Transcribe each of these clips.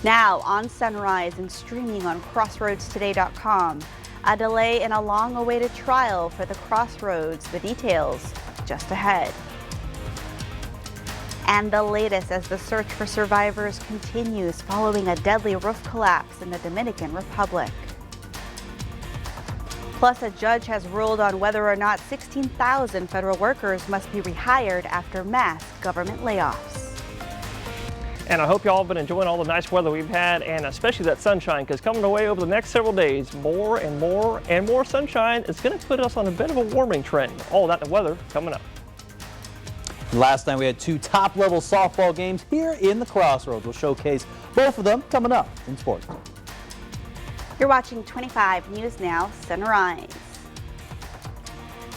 Now on Sunrise and streaming on CrossroadsToday.com. A delay in a long-awaited trial for the Crossroads. The details just ahead. And the latest as the search for survivors continues following a deadly roof collapse in the Dominican Republic. Plus, a judge has ruled on whether or not 16,000 federal workers must be rehired after mass government layoffs. And I hope y'all have been enjoying all the nice weather we've had, and especially that sunshine, because coming away over the next several days, more and more and more sunshine is going to put us on a bit of a warming trend. All that and the weather coming up. Last night we had two top-level softball games here in the Crossroads. We'll showcase both of them coming up in sports. You're watching 25 News Now Sunrise.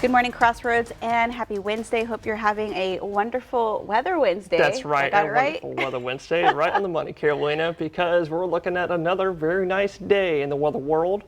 Good morning, Crossroads, and happy Wednesday. Hope you're having a wonderful weather Wednesday. That's right, Got it right? Wonderful weather Wednesday, right on the money, Carolina, because we're looking at another very nice day in the weather world.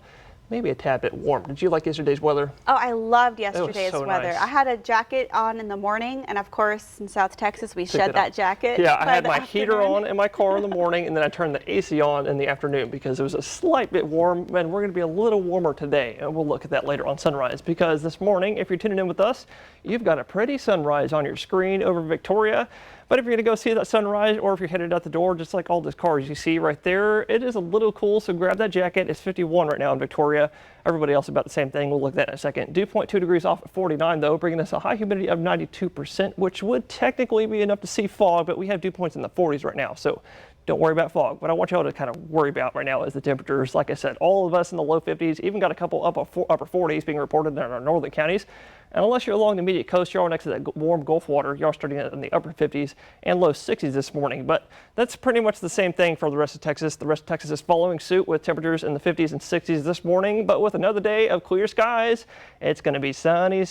Maybe a tad bit warm. Did you like yesterday's weather? Oh, I loved yesterday's so weather. nice. I had a jacket on in the morning, and of course, in South Texas, we shed that jacket. Yeah, I had my heater on in my car in the morning, and then I turned the AC on in the afternoon because it was a slight bit warm, and we're going to be a little warmer today, and we'll look at that later on Sunrise, because this morning, if you're tuning in with us, you've got a pretty sunrise on your screen over Victoria. But if you're going to go see that sunrise, or if you're headed out the door, just like all these cars you see right there, it is a little cool, so grab that jacket. It's 51 right now in Victoria. Everybody else about the same thing. We'll look at that in a second. Dew point 2 degrees off at 49, though, bringing us a high humidity of 92%, which would technically be enough to see fog, but we have dew points in the 40s right now, so don't worry about fog. What I want y'all to kind of worry about right now is the temperatures. Like I said, all of us in the low 50s, even got a couple upper 40s being reported in our northern counties. And unless you're along the immediate coast, y'all are next to that warm Gulf water. Y'all are starting in the upper 50s and low 60s this morning. But that's pretty much the same thing for the rest of Texas. The rest of Texas is following suit with temperatures in the 50s and 60s this morning. But with another day of clear skies, it's going to be sunny.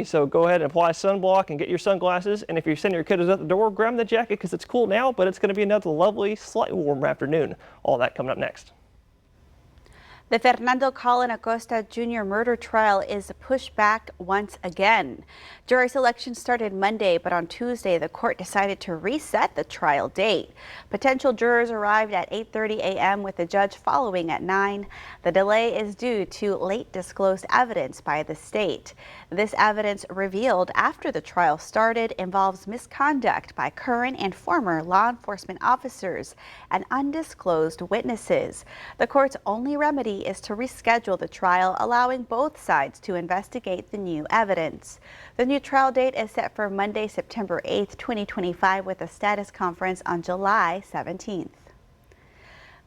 So go ahead and apply sunblock and get your sunglasses. And if you're sending your kiddos out the door, grab the jacket because it's cool now, but it's going to be another lovely, slightly warmer afternoon. All that coming up next. The Fernando Colin Acosta Jr. murder trial is pushed back once again. Jury selection started Monday, but on Tuesday, the court decided to reset the trial date. Potential jurors arrived at 8:30 a.m. with the judge following at 9. The delay is due to late disclosed evidence by the state. This evidence revealed after the trial started involves misconduct by current and former law enforcement officers and undisclosed witnesses. The court's only remedy is to reschedule the trial, allowing both sides to investigate the new evidence. The new trial date is set for Monday, September 8th, 2025, with a status conference on July 17th.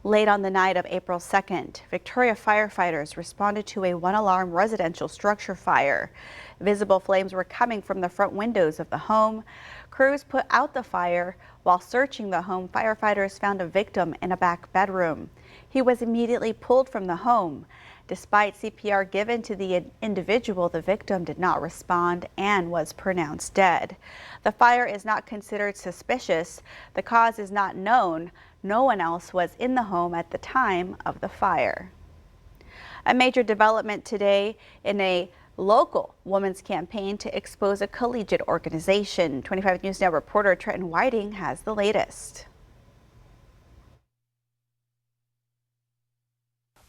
Late on the night of April 2nd, Victoria firefighters responded to a one-alarm residential structure fire. Visible flames were coming from the front windows of the home. Crews put out the fire. While searching the home, firefighters found a victim in a back bedroom. He was immediately pulled from the home. Despite CPR given to the individual, the victim did not respond and was pronounced dead. The fire is not considered suspicious. The cause is not known. No one else was in the home at the time of the fire. A major development today in a local women's campaign to expose a collegiate organization. 25 News Now reporter Trenton Whiting has the latest.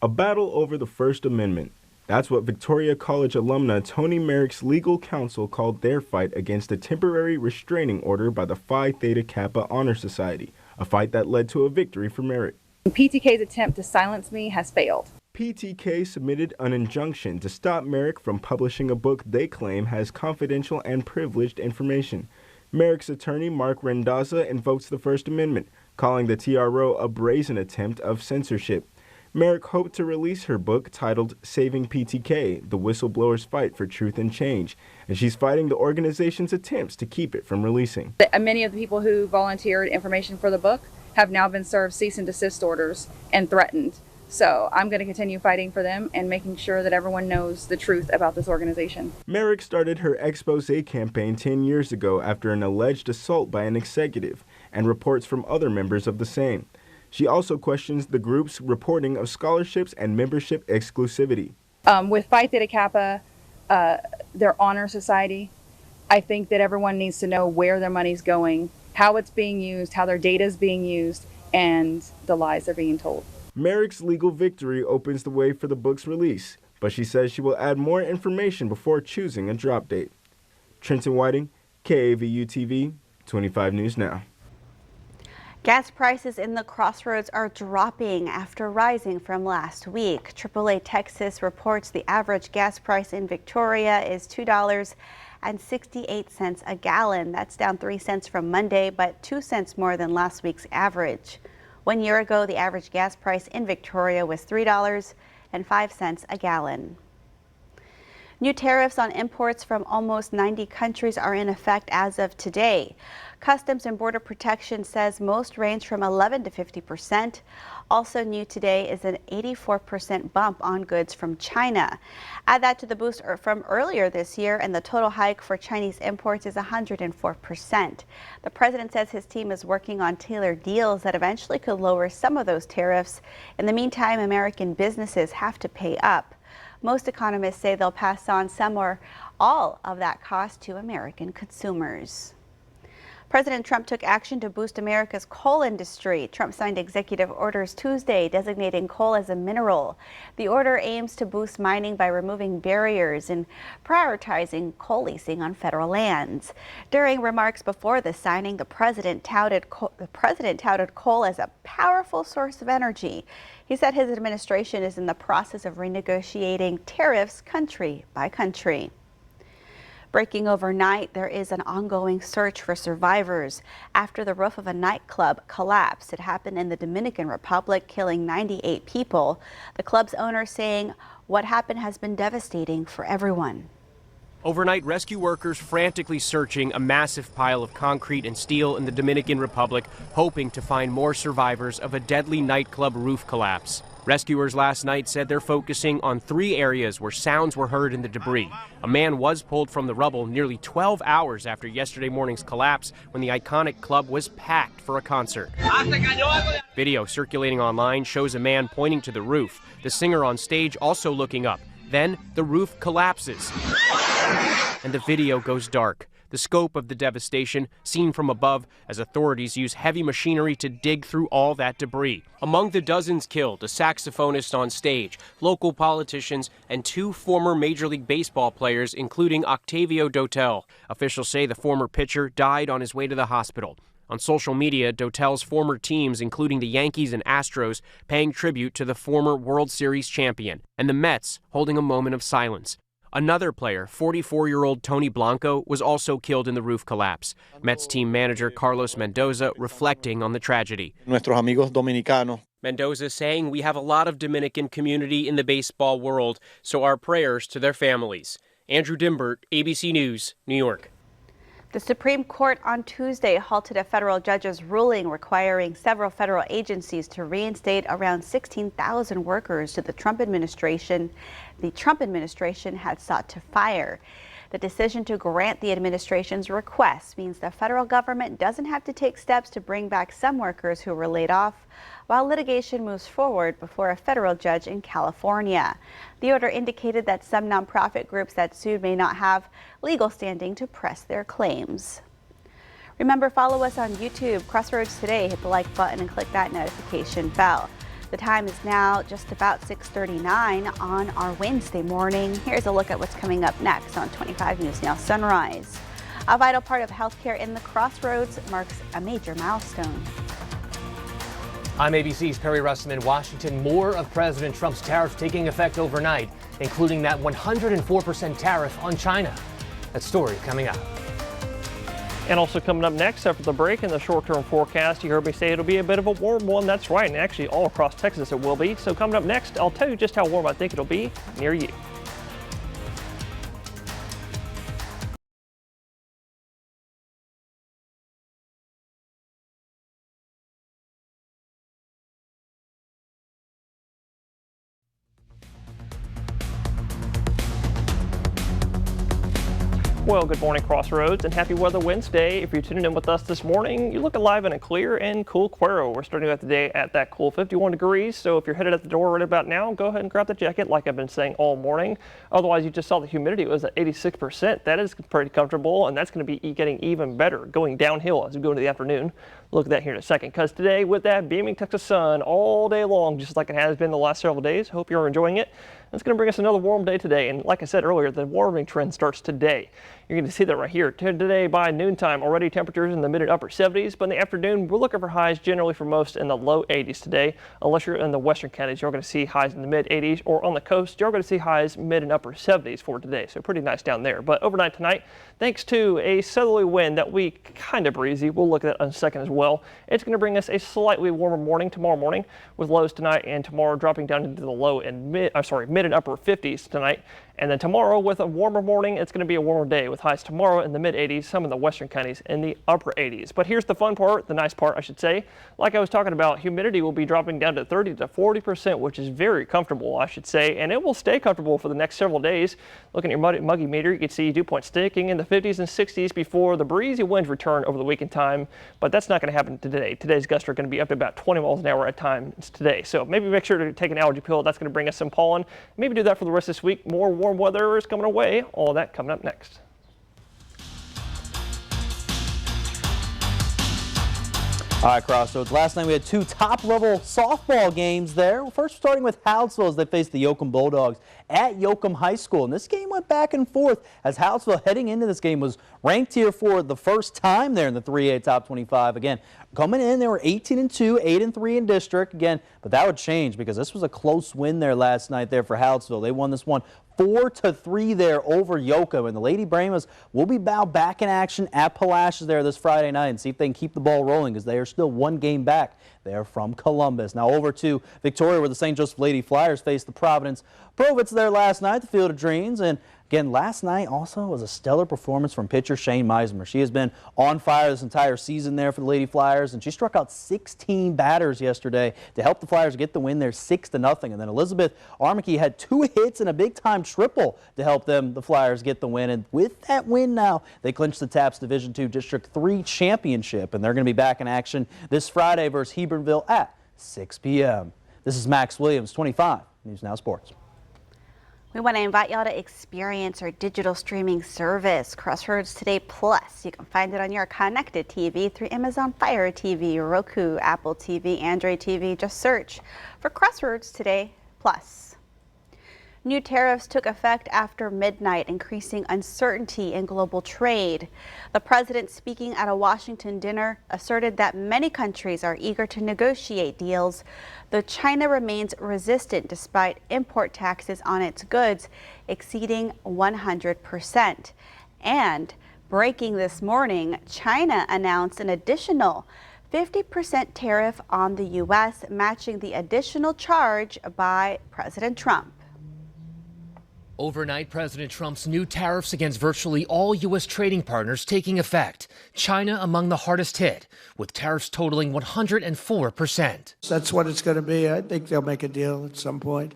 A battle over the First Amendment. That's what Victoria College alumna Toni Merrick's legal counsel called their fight against a temporary restraining order by the Phi Theta Kappa Honor Society, a fight that led to a victory for Merrick. PTK's attempt to silence me has failed. PTK submitted an injunction to stop Merrick from publishing a book they claim has confidential and privileged information. Merrick's attorney, Mark Randazza, invokes the First Amendment, calling the TRO a brazen attempt of censorship. Merrick hoped to release her book titled Saving PTK, The Whistleblower's Fight for Truth and Change, and she's fighting the organization's attempts to keep it from releasing. Many of the people who volunteered information for the book have now been served cease and desist orders and threatened. So I'm going to continue fighting for them and making sure that everyone knows the truth about this organization. Merrick started her expose campaign 10 years ago after an alleged assault by an executive and reports from other members of the same. She also questions the group's reporting of scholarships and membership exclusivity. With Phi Theta Kappa, their honor society, I think that everyone needs to know where their money's going, how it's being used, how their data is being used, and the lies they're being told. Merrick's legal victory opens the way for the book's release, but she says she will add more information before choosing a drop date. Trenton Whiting, KAVU TV, 25 News Now. Gas prices in the Crossroads are dropping after rising from last week. AAA Texas reports the average gas price in Victoria is $2.68 a gallon. That's down 3 cents from Monday, but 2 cents more than last week's average. 1 year ago, the average gas price in Victoria was $3.05 a gallon. New tariffs on imports from almost 90 countries are in effect as of today. Customs and Border Protection says most range from 11 to 50%. Also new today is an 84% bump on goods from China. Add that to the boost from earlier this year, and the total hike for Chinese imports is 104%. The president says his team is working on tailored deals that eventually could lower some of those tariffs. In the meantime, American businesses have to pay up. Most economists say they'll pass on some or all of that cost to American consumers. President Trump took action to boost America's coal industry. Trump signed executive orders Tuesday designating coal as a mineral. The order aims to boost mining by removing barriers and prioritizing coal leasing on federal lands. During remarks before the signing, the president touted coal as a powerful source of energy. He said his administration is in the process of renegotiating tariffs country by country. Breaking overnight, there is an ongoing search for survivors after the roof of a nightclub collapsed. It happened in the Dominican Republic, killing 98 people. The club's owner saying what happened has been devastating for everyone. Overnight, rescue workers frantically searching a massive pile of concrete and steel in the Dominican Republic, hoping to find more survivors of a deadly nightclub roof collapse. Rescuers last night said they're focusing on 3 areas where sounds were heard in the debris. A man was pulled from the rubble nearly 12 hours after yesterday morning's collapse, when the iconic club was packed for a concert. Video circulating online shows a man pointing to the roof, the singer on stage also looking up. Then the roof collapses, and the video goes dark. The scope of the devastation seen from above as authorities use heavy machinery to dig through all that debris. Among the dozens killed, a saxophonist on stage, local politicians, and 2 former Major League Baseball players, including Octavio Dotel. Officials say the former pitcher died on his way to the hospital. On social media, Dotel's former teams, including the Yankees and Astros, paying tribute to the former World Series champion, and the Mets holding a moment of silence. Another player, 44-year-old Tony Blanco, was also killed in the roof collapse. Mets team manager Carlos Mendoza reflecting on the tragedy. Nuestros amigos dominicanos. Mendoza saying we have a lot of Dominican community in the baseball world, so our prayers to their families. Andrew Dimbert, ABC News, New York. The Supreme Court on Tuesday halted a federal judge's ruling requiring several federal agencies to reinstate around 16,000 workers to the Trump administration had sought to fire. The decision to grant the administration's request means the federal government doesn't have to take steps to bring back some workers who were laid off, while litigation moves forward before a federal judge in California. The order indicated that some nonprofit groups that sued may not have legal standing to press their claims. Remember, follow us on YouTube, Crossroads Today. Hit the like button and click that notification bell. The time is now just about 6:39 on our Wednesday morning. Here's a look at what's coming up next on 25 News Now Sunrise. A vital part of healthcare in the Crossroads marks a major milestone. I'm ABC's Perry Russom in Washington. More of President Trump's tariffs taking effect overnight, including that 104% tariff on China. That story coming up. And also coming up next after the break, in the short-term forecast, you heard me say it'll be a bit of a warm one. That's right, and actually all across Texas it will be. So coming up next, I'll tell you just how warm I think it'll be near you. Well, good morning, Crossroads, and happy Weather Wednesday. If you're tuning in with us this morning, you're looking live in a clear and cool Cuero. We're starting out the day at that cool 51 degrees, so if you're headed at the door right about now, go ahead and grab the jacket like I've been saying all morning. Otherwise, you just saw the humidity was at 86%. That is pretty comfortable, and that's going to be getting even better going downhill as we go into the afternoon. Look at that here in a second, because today with that beaming Texas sun all day long, just like it has been the last several days, hope you're enjoying it. It's going to bring us another warm day today, and like I said earlier, the warming trend starts today. You're going to see that right here. Today by noontime, already temperatures in the mid and upper 70s, but in the afternoon, we're looking for highs generally for most in the low 80s today. Unless you're in the western counties, you're going to see highs in the mid 80s, or on the coast, you're going to see highs mid and upper 70s for today, so pretty nice down there. But overnight tonight, thanks to a southerly wind that we kind of breezy, we'll look at that in a second as well. It's going to bring us a slightly warmer morning tomorrow morning, with lows tonight and tomorrow dropping down into the low and mid and upper 50s tonight. And then tomorrow, with a warmer morning, it's going to be a warmer day with highs tomorrow in the mid 80s, some in the western counties in the upper 80s. But here's the fun part, the nice part, I should say. Like I was talking about, humidity will be dropping down to 30 to 40%, which is very comfortable, I should say, and it will stay comfortable for the next several days. Looking at your muggy meter, you can see dew point sticking in the 50s and 60s before the breezy winds return over the weekend time, but that's not going to happen today. Today's gusts are going to be up to about 20 miles an hour at times today. So maybe make sure to take an allergy pill. That's going to bring us some pollen. Maybe do that for the rest of this week. More warm weather is coming away. All of that coming up next. All right, Crossroads. Last night we had two top-level softball games there. First, starting with Hallettsville as they faced the Yoakum Bulldogs at Yoakum High School. And this game went back and forth as Hallettsville, heading into this game, was ranked here for the first time there in the 3A Top 25. Again, coming in, they were 18-2, 8-3 in district. Again, but that would change because this was a close win there last night there for Hallettsville. They won this one 4-3 there over Yoakum, and the Lady Brahmas will be back in action at Palacios there this Friday night and see if they can keep the ball rolling because they are still one game back there from Columbus. Now over to Victoria, where the St. Joseph Lady Flyers faced the Providence Provets there last night, the Field of Dreams. And again, last night also was a stellar performance from pitcher Shane Meismer. She has been on fire this entire season there for the Lady Flyers, and she struck out 16 batters yesterday to help the Flyers get the win there 6-0. And then Elizabeth Armike had 2 hits and a big-time triple to help them, the Flyers, get the win. And with that win now, they clinched the TAPS Division II District 3 championship, and they're going to be back in action this Friday versus Hebronville at 6 p.m. This is Max Williams, 25 News Now Sports. We want to invite y'all to experience our digital streaming service, Crossroads Today Plus. You can find it on your connected TV through Amazon Fire TV, Roku, Apple TV, Android TV. Just search for Crossroads Today Plus. New tariffs took effect after midnight, increasing uncertainty in global trade. The president, speaking at a Washington dinner, asserted that many countries are eager to negotiate deals, though China remains resistant despite import taxes on its goods exceeding 100%. And breaking this morning, China announced an additional 50% tariff on the U.S., matching the additional charge by President Trump. Overnight, President Trump's new tariffs against virtually all U.S. trading partners taking effect. China among the hardest hit, with tariffs totaling 104%. That's what it's going to be. I think they'll make a deal at some point.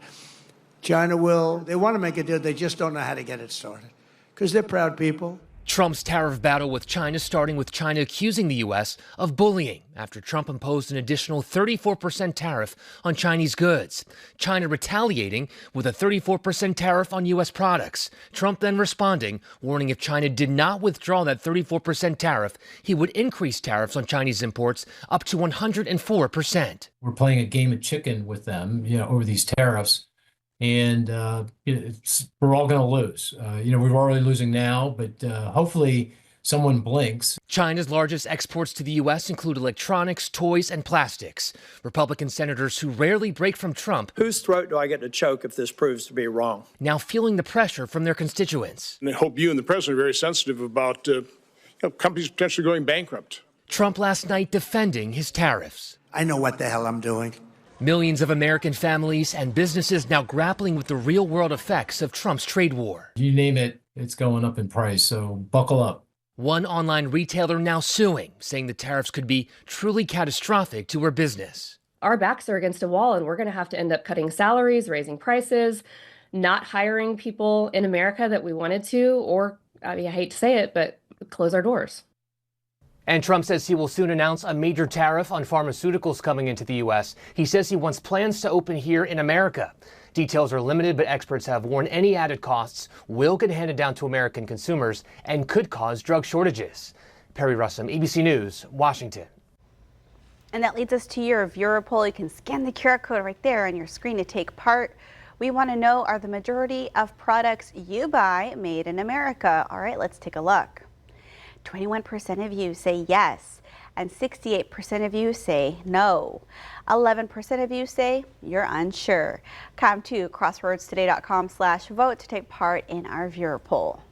China will. They want to make a deal. They just don't know how to get it started because they're proud people. Trump's tariff battle with China starting with China accusing the U.S. of bullying after Trump imposed an additional 34% tariff on Chinese goods. China retaliating with a 34% tariff on U.S. products. Trump then responding, warning if China did not withdraw that 34% tariff, he would increase tariffs on Chinese imports up to 104%. We're playing a game of chicken with them, over these tariffs. And we're all going to lose. We're already losing now, but hopefully someone blinks. China's largest exports to the U.S. include electronics, toys, and plastics. Republican senators who rarely break from Trump. Whose throat do I get to choke if this proves to be wrong? Now feeling the pressure from their constituents. And I hope you and the president are very sensitive about companies potentially going bankrupt. Trump last night defending his tariffs. I know what the hell I'm doing. Millions of American families and businesses now grappling with the real-world effects of Trump's trade war. You name it, it's going up in price, so buckle up. One online retailer now suing, saying the tariffs could be truly catastrophic to her business. Our backs are against a wall, and we're going to have to end up cutting salaries, raising prices, not hiring people in America that we wanted to, or I mean, I hate to say it, but close our doors. And Trump says he will soon announce a major tariff on pharmaceuticals coming into the U.S. He says he wants plans to open here in America. Details are limited, but experts have warned any added costs will get handed down to American consumers and could cause drug shortages. Perry Russum, ABC News, Washington. And that leads us to your viewer poll. You can scan the QR code right there on your screen to take part. We want to know, are the majority of products you buy made in America? All right, let's take a look. 21% of you say yes, and 68% of you say no. 11% of you say you're unsure. Come to crossroadstoday.com/vote to take part in our viewer poll.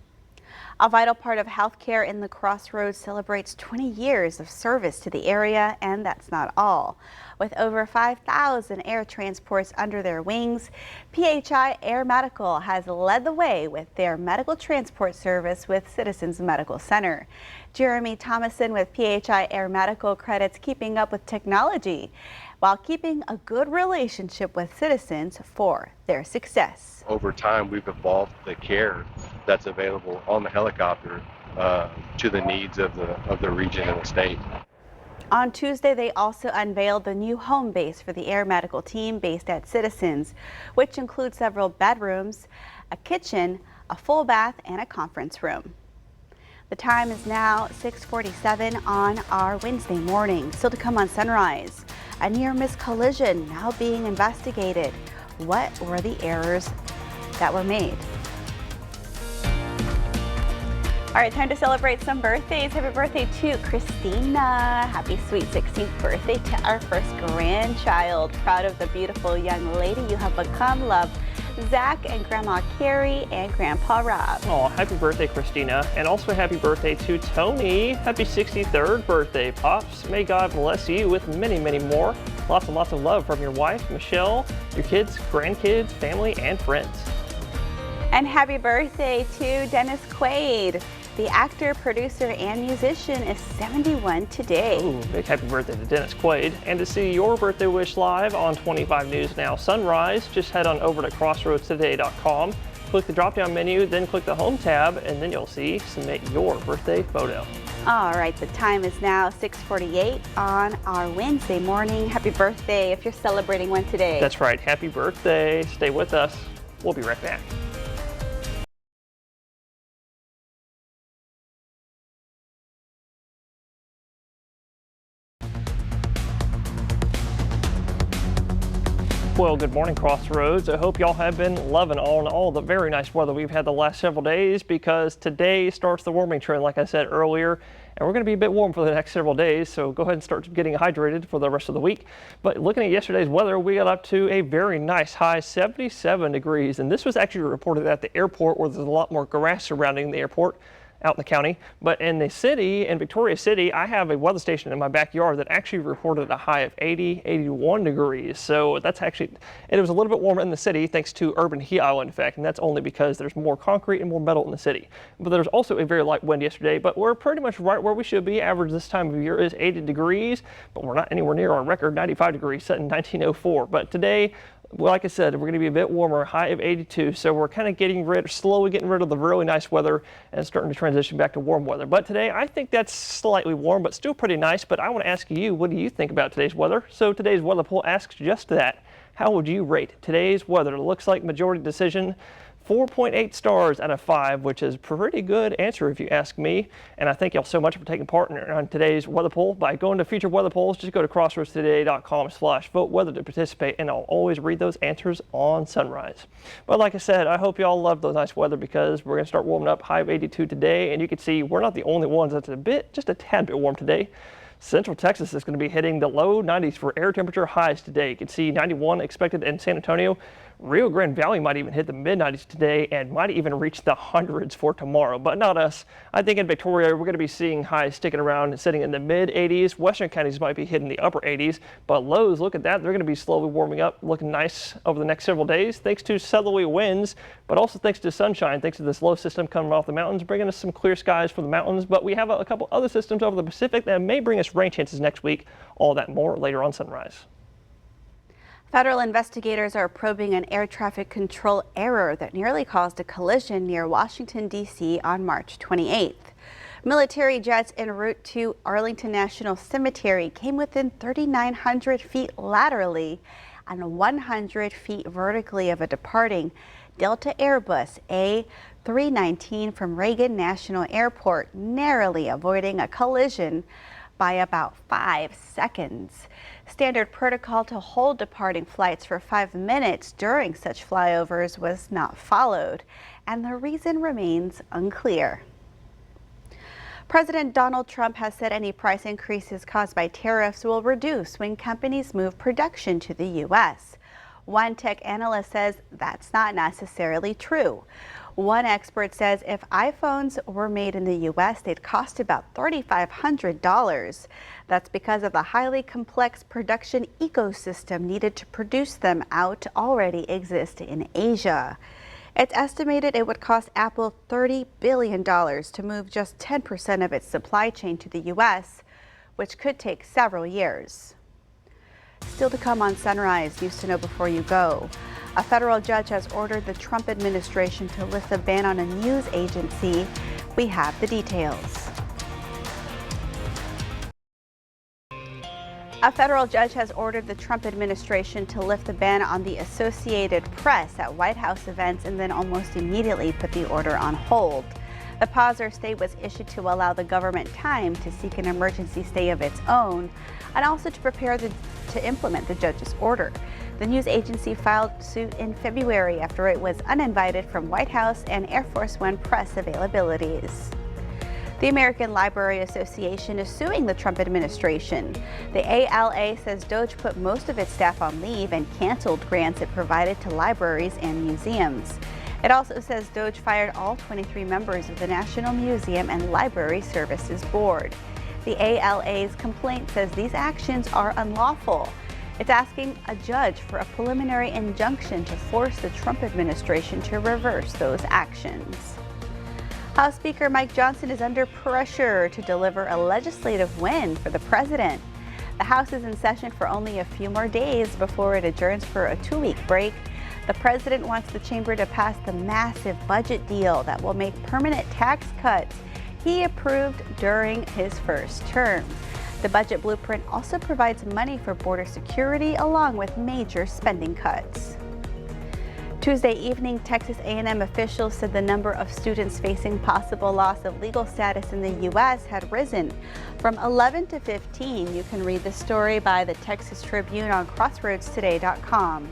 A vital part of healthcare in the Crossroads celebrates 20 years of service to the area, and that's not all. With over 5,000 air transports under their wings, PHI Air Medical has led the way with their medical transport service with Citizens Medical Center. Jeremy Thomason with PHI Air Medical credits keeping up with technology while keeping a good relationship with citizens for their success. Over time, we've evolved the care that's available on the helicopter to the needs of the region and the state. On Tuesday, they also unveiled the new home base for the air medical team based at Citizens, which includes several bedrooms, a kitchen, a full bath, and a conference room. The time is now 6:47 on our Wednesday morning. Still to come on Sunrise, a near-miss collision now being investigated. What were the errors that were made? All right, time to celebrate some birthdays. Happy birthday to Christina. Happy sweet 16th birthday to our first grandchild. Proud of the beautiful young lady you have become. Love, Zach and Grandma Carrie and Grandpa Rob. Oh, happy birthday, Christina. And also happy birthday to Tony. Happy 63rd birthday, Pops. May God bless you with many, many more. Lots and lots of love from your wife, Michelle, your kids, grandkids, family, and friends. And happy birthday to Dennis Quaid. The actor, producer, and musician is 71 today. Ooh, big happy birthday to Dennis Quaid. And to see your birthday wish live on 25 News Now Sunrise, just head on over to crossroadstoday.com, click the drop-down menu, then click the Home tab, and then you'll see Submit Your Birthday Photo. All right, the time is now 6:48 on our Wednesday morning. Happy birthday if you're celebrating one today. That's right, happy birthday. Stay with us. We'll be right back. Well, good morning, Crossroads. I hope y'all have been loving all the very nice weather we've had the last several days, because today starts the warming trend, like I said earlier, and we're going to be a bit warm for the next several days, so go ahead and start getting hydrated for the rest of the week. But looking at yesterday's weather, we got up to a very nice high 77 degrees, and this was actually reported at the airport, where there's a lot more grass surrounding the airport out in the county. But in the city, in Victoria City, I have a weather station in my backyard that actually reported a high of 81 degrees. So that's actually, it was a little bit warmer in the city thanks to urban heat island effect, and that's only because there's more concrete and more metal in the city. But there's also a very light wind yesterday, but we're pretty much right where we should be. Average this time of year is 80 degrees, but we're not anywhere near our record 95 degrees set in 1904. But today, like I said, we're going to be a bit warmer, high of 82. So we're kind of slowly getting rid of the really nice weather and starting to transition back to warm weather. But today, I think that's slightly warm, but still pretty nice. But I want to ask you, what do you think about today's weather? So today's weather poll asks just that. How would you rate today's weather? It looks like majority decision, 4.8 stars out of 5, which is a pretty good answer if you ask me. And I thank y'all so much for taking part on today's weather poll. By going to future weather polls, just go to crossroadstoday.com/vote weather to participate, and I'll always read those answers on Sunrise. But like I said, I hope y'all love the nice weather, because we're going to start warming up, high of 82 today. And you can see we're not the only ones that's just a tad bit warm today. Central Texas is going to be hitting the low 90s for air temperature highs today. You can see 91 expected in San Antonio. Rio Grande Valley might even hit the mid-90s today and might even reach the hundreds for tomorrow, but not us. I think in Victoria, we're going to be seeing highs sticking around, sitting in the mid-80s. Western counties might be hitting the upper 80s, but lows, look at that. They're going to be slowly warming up, looking nice over the next several days, thanks to southerly winds, but also thanks to sunshine, thanks to this low system coming off the mountains, bringing us some clear skies for the mountains. But we have a couple other systems over the Pacific that may bring us rain chances next week. All that more later on Sunrise. Federal investigators are probing an air traffic control error that nearly caused a collision near Washington, D.C. on March 28th. Military jets en route to Arlington National Cemetery came within 3,900 feet laterally and 100 feet vertically of a departing Delta Airbus A319 from Reagan National Airport, narrowly avoiding a collision by about 5 seconds. Standard protocol to hold departing flights for 5 minutes during such flyovers was not followed, and the reason remains unclear. President Donald Trump has said any price increases caused by tariffs will reduce when companies move production to the U.S. One tech analyst says that's not necessarily true. One expert says if iPhones were made in the U.S., they'd cost about $3,500. That's because of the highly complex production ecosystem needed to produce them out already exist in Asia. It's estimated it would cost Apple $30 billion to move just 10% of its supply chain to the U.S., which could take several years. Still to come on Sunrise, news to know before you go. A federal judge has ordered the Trump administration to lift the ban on a news agency. We have the details. A federal judge has ordered the Trump administration to lift the ban on the Associated Press at White House events and then almost immediately put the order on hold. The pause or stay was issued to allow the government time to seek an emergency stay of its own and also to prepare to implement the judge's order. The news agency filed suit in February after it was uninvited from White House and Air Force One press availabilities. The American Library Association is suing the Trump administration. The ALA says DOJ put most of its staff on leave and canceled grants it provided to libraries and museums. It also says DOJ fired all 23 members of the National Museum and Library Services Board. The ALA's complaint says these actions are unlawful. It's asking a judge for a preliminary injunction to force the Trump administration to reverse those actions. House Speaker Mike Johnson is under pressure to deliver a legislative win for the president. The House is in session for only a few more days before it adjourns for a 2-week break. The president wants the chamber to pass the massive budget deal that will make permanent tax cuts he approved during his first term. The budget blueprint also provides money for border security along with major spending cuts. Tuesday evening, Texas A&M officials said the number of students facing possible loss of legal status in the U.S. had risen from 11 to 15. You can read the story by the Texas Tribune on crossroadstoday.com.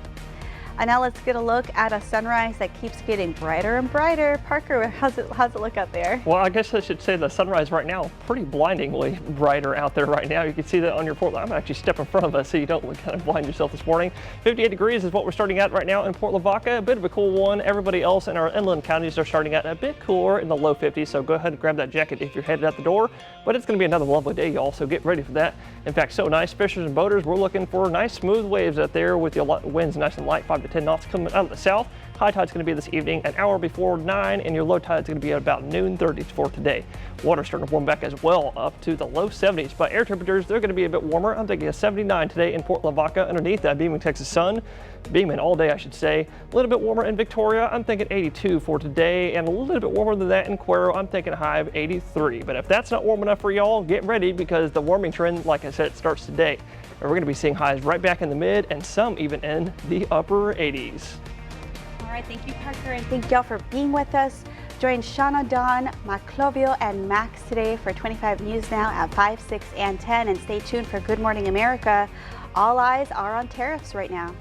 And now let's get a look at a sunrise that keeps getting brighter and brighter. Parker, how's it look out there? Well, I guess I should say the sunrise right now, pretty blindingly brighter out there right now. You can see that on your port. I'm actually stepping in front of us so you don't kind of blind yourself this morning. 58 degrees is what we're starting at right now in Port Lavaca. A bit of a cool one. Everybody else in our inland counties are starting at a bit cooler in the low 50s, so go ahead and grab that jacket if you're headed out the door. But it's going to be another lovely day, y'all, so get ready for that. In fact, so nice. Fishers and boaters, we're looking for nice smooth waves out there with the winds nice and light, 5 to 10 knots coming out of the south. High tide's going to be this evening an hour before 9, and your low tide's going to be at about noon 30 for today. Water's starting to warm back as well, up to the low 70s. But air temperatures, they're going to be a bit warmer. I'm thinking a 79 today in Port Lavaca underneath that beaming Texas sun. Beaming all day, I should say. A little bit warmer in Victoria. I'm thinking 82 for today, and a little bit warmer than that in Cuero. I'm thinking a high of 83. But if that's not warm enough for y'all, get ready because the warming trend, like I said, starts today. And we're going to be seeing highs right back in the mid and some even in the upper 80s. All right, thank you, Parker, and thank y'all for being with us. Join Shauna, Dawn, Maclovio, and Max today for 25 News Now at 5, 6, and 10. And stay tuned for Good Morning America. All eyes are on tariffs right now.